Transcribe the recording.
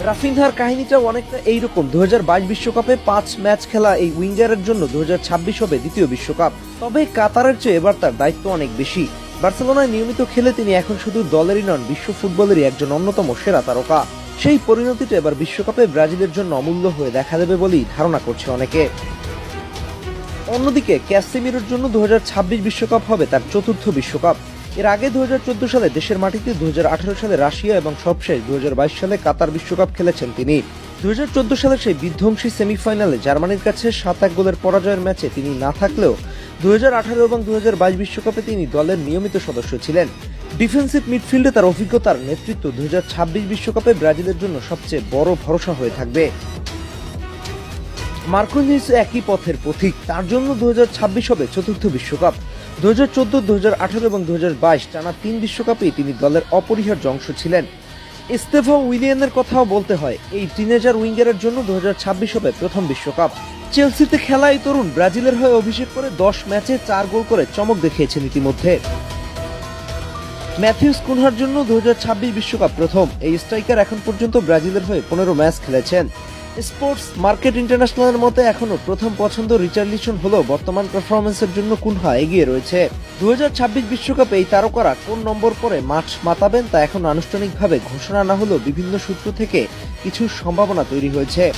রাফিনহার কাহিনীটাও অনেকটা এইরকম। 2022 বিশ্বকাপে 5 ম্যাচ খেলা এই উইঙ্গারের জন্য 2026 হবে দ্বিতীয় বিশ্বকাপ। তবে কাতারের চেয়ে এবার তার দায়িত্ব অনেক বেশি। বার্সেলোনায় নিয়মিত খেলে তিনি এখন শুধু দলেরই নন, বিশ্ব ফুটবলেরই একজন অন্যতম সেরা তারকা। সেই পরিণতিটা এবার বিশ্বকাপে ব্রাজিলের জন্য অমূল্য হয়ে দেখা দেবে বলেই ধারণা করছে অনেকে। অন্যদিকে ক্যাসেমিরোর জন্য 2026 বিশ্বকাপ হবে তার চতুর্থ বিশ্বকাপ। এর আগে 2014 সালে দেশের মাটিতে, 2018 সালে রাশিয়া এবং সবশেষ 2022 সালে কাতার বিশ্বকাপ খেলেছেন তিনি। 2014 সালের সেই বিধ্বংসী সেমিফাইনালে জার্মানির কাছে 7-1 গোলের পরাজয়ের ম্যাচে তিনি না থাকলেও 2018 এবং 2022 বিশ্বকাপে তিনি দলের নিয়মিত সদস্য ছিলেন। ডিফেন্সিভ মিডফিল্ডে তার অভিজ্ঞতার নেতৃত্ব 2026 বিশ্বকাপে ব্রাজিলের জন্য সবচেয়ে বড় ভরসা হয়ে থাকবে। মার্কিনস একই পথের পথিক। তার জন্য 2026 হবে চতুর্থ বিশ্বকাপ। 2014, 2018 এবং 2022 টানা 3 বিশ্বকাপেই তিনি দলের অপরিহার্য অংশ ছিলেন। এস্তেভা উইলিয়ানের কথাও বলতে হয়, এই টিনেজার উইঙ্গারের জন্য 2026 হবে প্রথম বিশ্বকাপ। চেলসিতে খেলা এই তরুণ ব্রাজিলের হয়ে অভিষেক করে 10 ম্যাচে 4 গোল করে চমক দেখিয়েছেন ইতিমধ্যে। ম্যাথিউস কুনহার জন্য 2026 বিশ্বকাপ প্রথম। এই স্ট্রাইকার এখন পর্যন্ত ব্রাজিলের হয়ে 15 ম্যাচ খেলেছেন। স্পোর্টস মার্কেট ইন্টারন্যাশনালের মতে এখনো প্রথম পছন্দ রিচার্লিসন হলেও বর্তমান পারফরমেন্সের জন্য কুনহা এগিয়ে রয়েছে। 2026 বিশ্বকাপে এই তারকারা কোন নম্বর পরে মাঠ মাতাবেন তা এখন আনুষ্ঠানিকভাবে ঘোষণা না হলেও বিভিন্ন সূত্র থেকে কিছু সম্ভাবনা তৈরি হয়েছে।